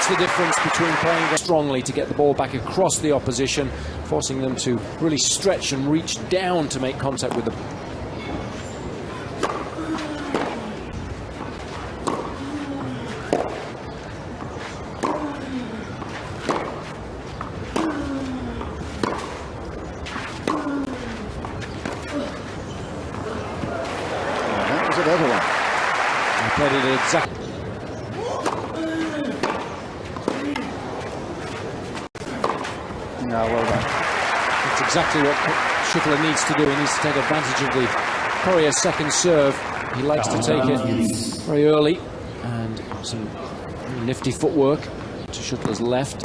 the difference between playing strongly to get the ball back across the opposition, forcing them to really stretch and reach down to make contact with the Another one. He played it exactly. No, well done. That's exactly what Schüttler needs to do. He needs to take advantage of the Coria's second serve. He likes to take it very early, and some nifty footwork to Schüttler's left.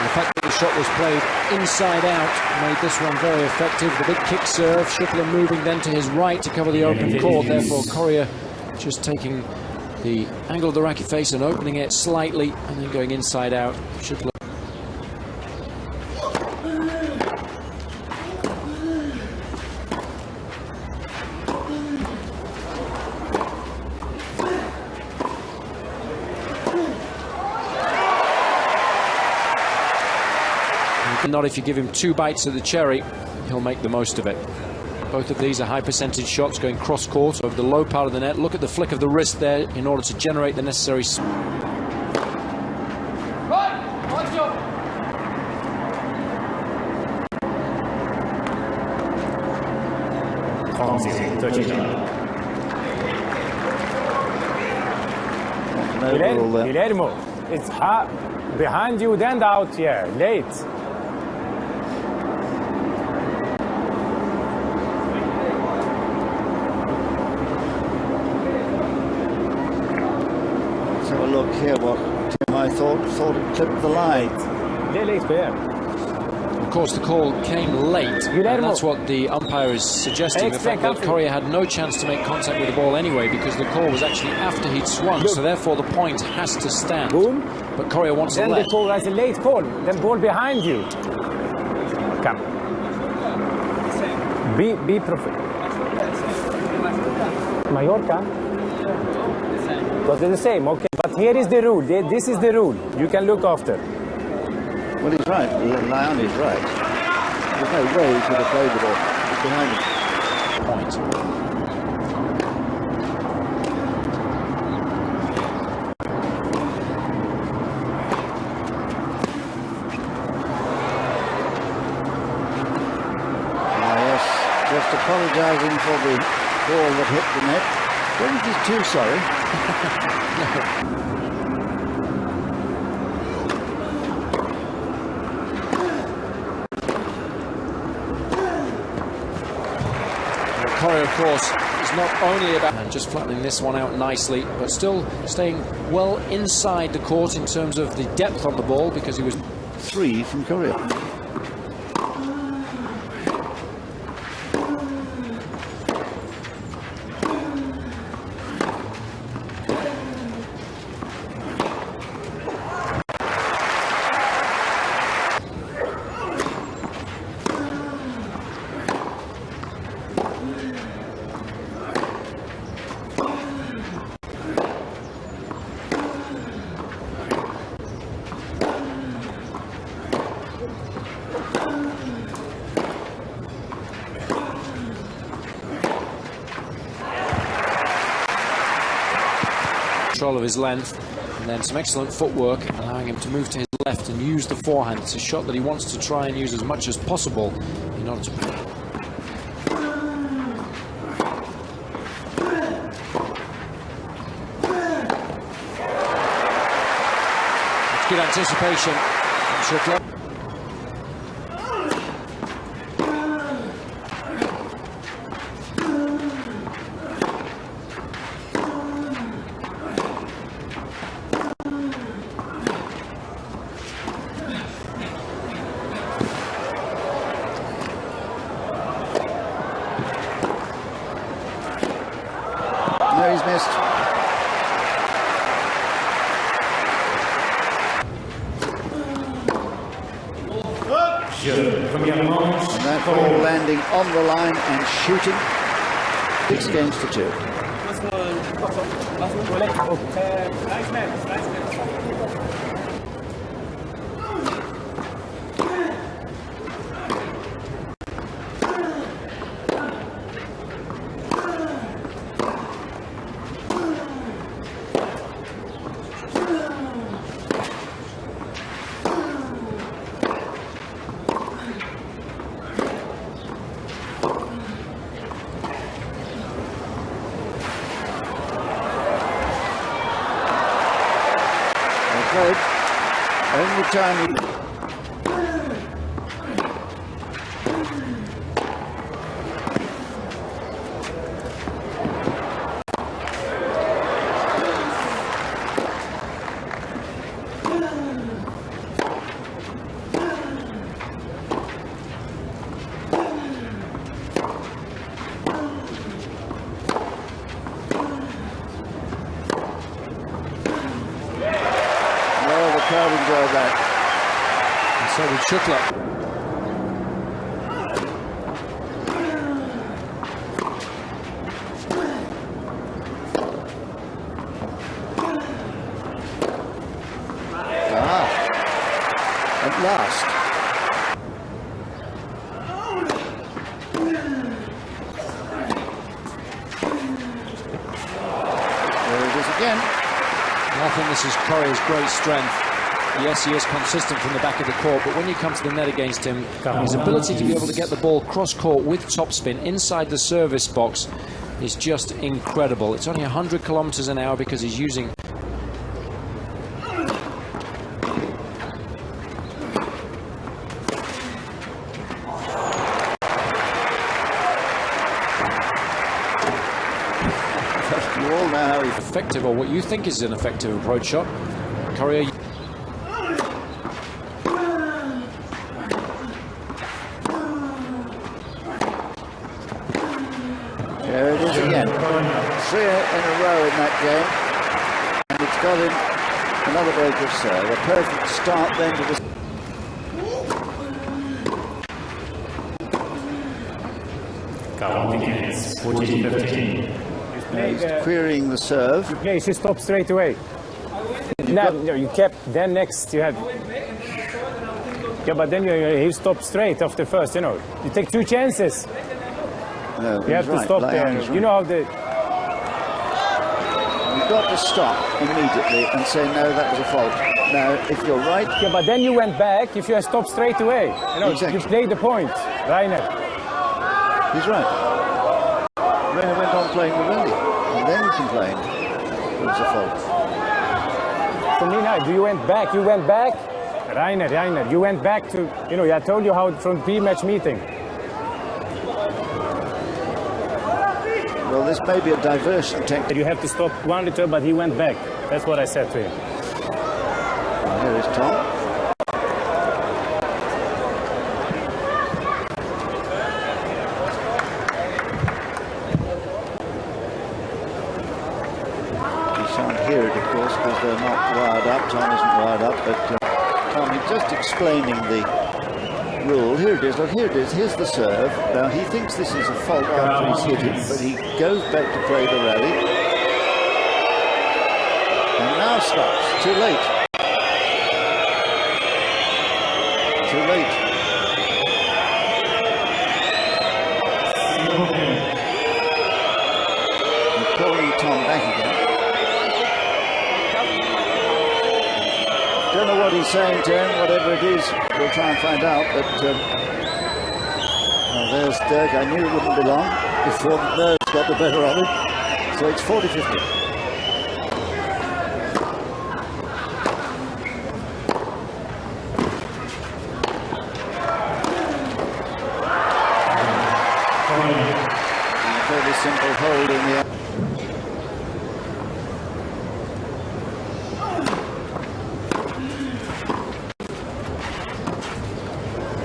The fact that the shot was played inside out made this one very effective. The big kick serve, Schüttler moving then to his right to cover the open court. Therefore, Coria just taking the angle of the racket face and opening it slightly, and then going inside out. Schüttler. Not if you give him 2 bites of the cherry, he'll make the most of it. Both of these are high percentage shots going cross court over the low part of the net. Look at the flick of the wrist there in order to generate the necessary. Guillermo, it's hard behind you, then out here, late. Let's have a look here what Tim I thought it clipped the line. Of course, the call came late, and that's what the umpire is suggesting. The fact that Coria had no chance to make contact with the ball anyway, because the call was actually after he'd swung, so therefore the point has to stand. Boom. But Coria wants then a let. The call as a late call, then ball behind you. Come. Be perfect. Mallorca? Because they're the same, okay. But here is the rule. This is the rule. You can look after. Well, he's right. Lion is right. There's no way he could have played the ball. It's behind him. Point. Yes, just apologising for the ball that hit the net. Don't think he's too sorry. Coria, of course, is not only about just flattening this one out nicely, but still staying well inside the court in terms of the depth of the ball, because he was 3 from Coria. Control of his length, and then some excellent footwork, allowing him to move to his left and use the forehand. It's a shot that he wants to try and use as much as possible in order to... It's good anticipation from Schüttler. No, he's missed. And that ball landing on the line and shooting. 6 games to 2. Only time enjoy that. And so did Schüttler. At last. There it is again. I think this is Coria's great strength. Yes, he is consistent from the back of the court, but when you come to the net against him, his ability to be able to get the ball cross-court with topspin inside the service box is just incredible. It's only 100 kilometers an hour because he's using... You all know how effective, or what you think is an effective approach shot. Coria... There it is again. 3 in a row in that game. And it's got him another break of serve. A perfect start then to the... Tenis, 14-15. He's querying the serve. Yeah, you should stop straight away. No, you kept, then next you had... Yeah, but then he stopped straight after first, you know. You take 2 chances. No, you have to stop there. You know how the... You've got to stop immediately and say, no, that was a fault. Now, if you're right... Yeah, but then you went back if you had stopped straight away. You know, exactly. You played the point, Rainer. He's right. Rainer went on playing the rally, and then he complained it was a fault. For me now, you went back. Rainer, you went back to... You know, I told you how from pre-match meeting. Well, this may be a diversion technique. You have to stop one return, but he went back. That's what I said to him. And here is Tom. You shan't hear it, of course, because they're not wired up. Tom isn't wired up, but Tom is just explaining the rule. Here it is, look, here it is, here's the serve. Now he thinks this is a fault after he's hit it, but he goes back to play the rally. And now stops, too late. Too late. I'm calling Tom back again. Don't know what he's saying to him, whatever it is, we'll try and find out, but well, there's Dirk. I knew it wouldn't be long before the nerves got the better of it. So it's 40-50. Fairly simple hold in the air.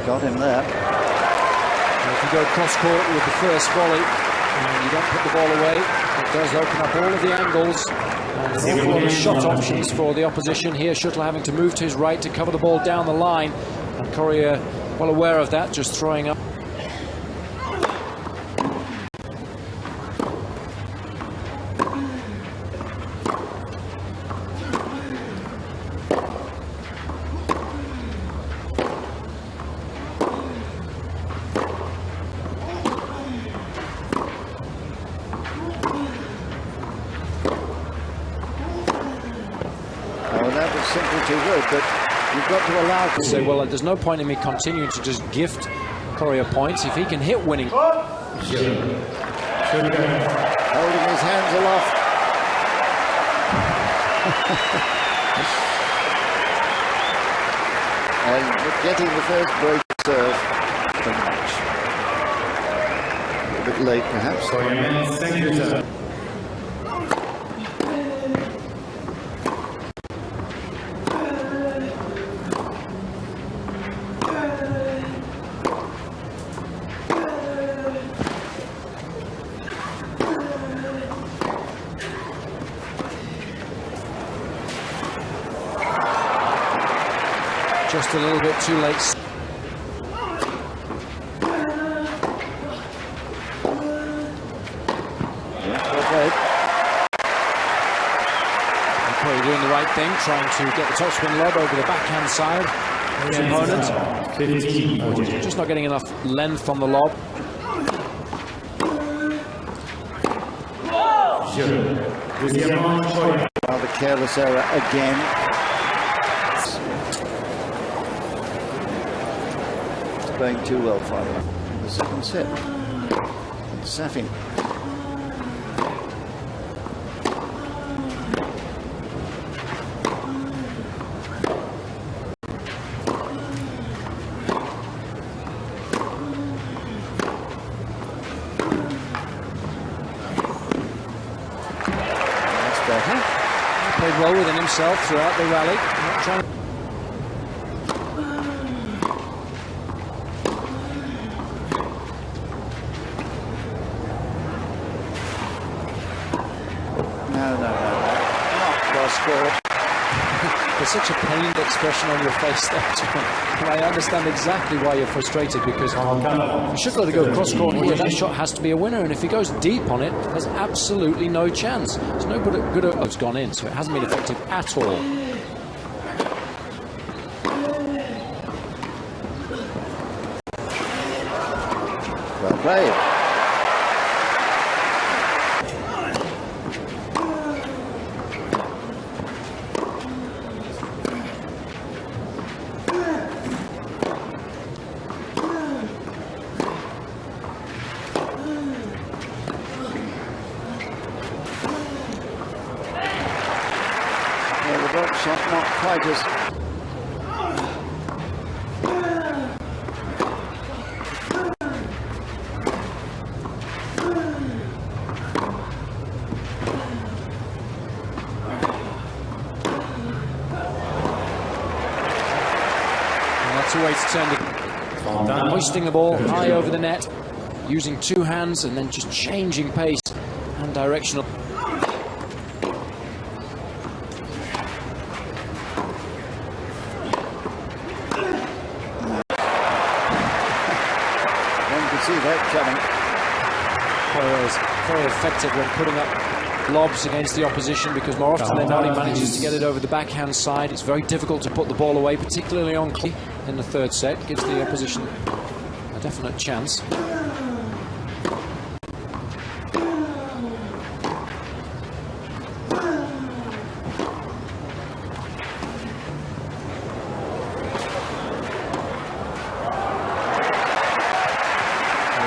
Got him there. If you go cross-court with the first volley and you don't put the ball away, it does open up all of the angles and an awful lot of shot options for the opposition. Here, Schüttler having to move to his right to cover the ball down the line, and Coria well aware of that, just throwing up. simple too good, but you've got to allow... To say, well, there's no point in me continuing to just gift Coria points. If he can hit winning... Holding his hands aloft. And getting the first break serve of the match. A bit late, perhaps. Just a little bit too late. Coria doing the right thing, trying to get the topspin lob over the backhand side of his opponent. Just not getting enough length on the lob. Rather careless error again. Playing too well for him. The second set. And Safin. That's better. He played well within himself throughout the rally. Not trying to... No. Not cross-court. There's such a pained expression on your face there, John. And I understand exactly why you're frustrated, because Schüttler to go cross-court here, that shot has to be a winner, and if he goes deep on it, there's absolutely no chance. There's no good it's gone in, so it hasn't been effective at all. Well played. The drop shot not quite as... That's a way to turn the... Hoisting the ball high over the net, using two hands and then just changing pace and directional. See that coming. Coria is very effective when putting up lobs against the opposition, because more often than not he manages to get it over the backhand side. It's very difficult to put the ball away, particularly on clay in the third set. Gives the opposition a definite chance.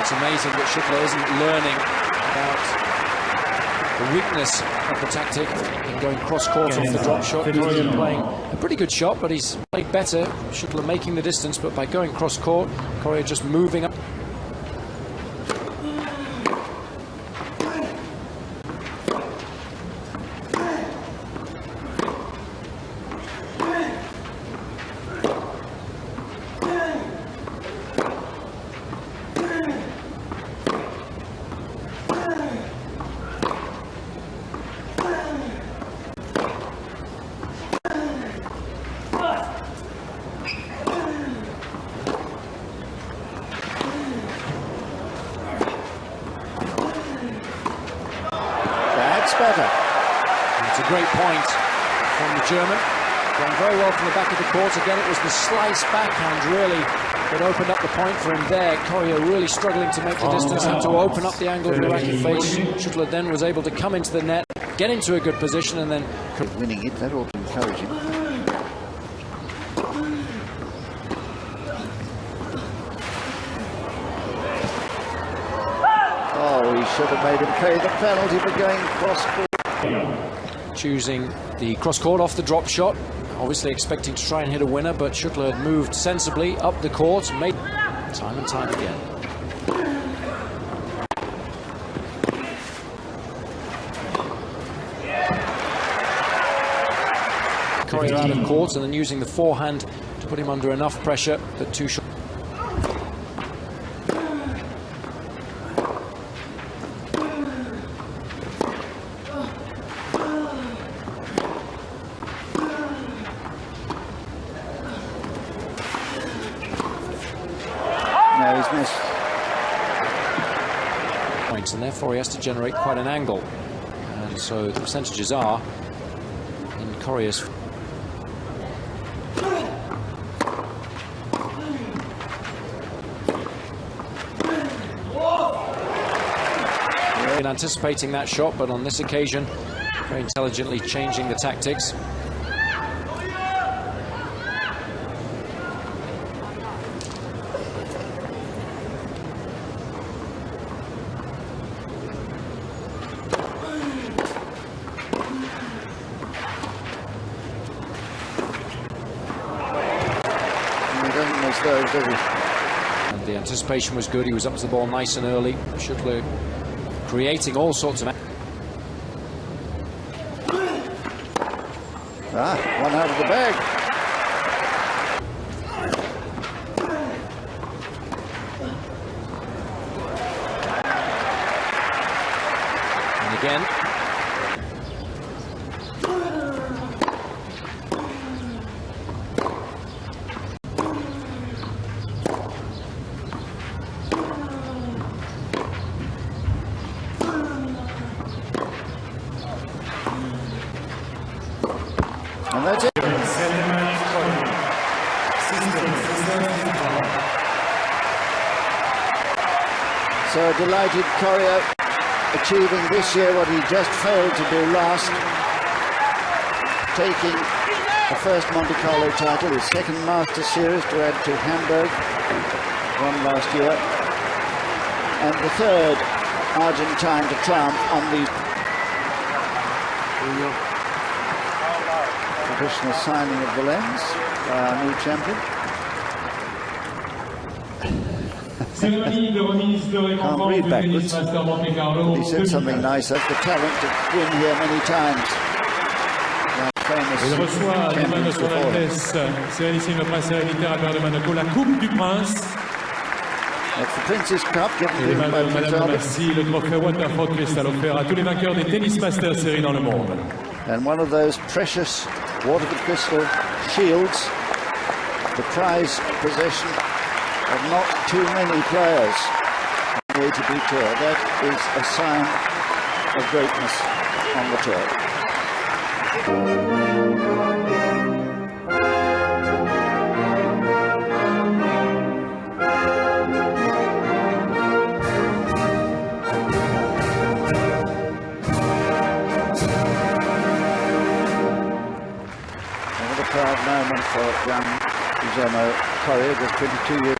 It's amazing that Schüttler isn't learning about the weakness of the tactic in going cross-court off the drop shot. Coria playing a pretty good shot, but he's played better. Schüttler making the distance, but by going cross-court, Coria just moving up. Better. It's a great point from the German. Going very well from the back of the court. Again, it was the slice backhand really that opened up the point for him there. Coria really struggling to make the distance, had to open up the angle of the racket face. Schüttler then was able to come into the net, get into a good position, and then... Winning it, that ought to encourage him. should have made him pay the penalty for going cross-court. Choosing the cross-court off the drop shot, obviously expecting to try and hit a winner, but Schüttler had moved sensibly up the court, made time and time again. Coria out of court and then using the forehand to put him under enough pressure that two shots. No, he's missed. Points, and therefore he has to generate quite an angle. And so the percentages are in Coria's. Anticipating that shot, but on this occasion very intelligently changing the tactics. He doesn't miss those, does he? And the anticipation was good. He was up to the ball nice and early. Schüttler creating all sorts of... One out of the bag. And again. And that's it. So delighted Coria achieving this year what he just failed to do last, taking the first Monte Carlo title, his second Masters series to add to Hamburg, won last year, and the third Argentine to triumph on the traditional signing of the lens by our new champion. Can't read backwards. He said something nice. That's the talent to win here many times. Il reçoit des mains de son Altesse Sérénissime le Prince héritier Albert de Monaco la Coupe du Prince. That's the Princess Cup Et given les to mains him by de Prince Madame Albert. Merci, le trophée Waterford Crystal offert à tous les vainqueurs des Tennis Masters séries dans le monde. And one of those precious Waterford Crystal shields, the prize possession of not too many players on the ATP Tour. That is a sign of greatness on the tour. Another proud moment for young Guillermo Coria, just 22 years.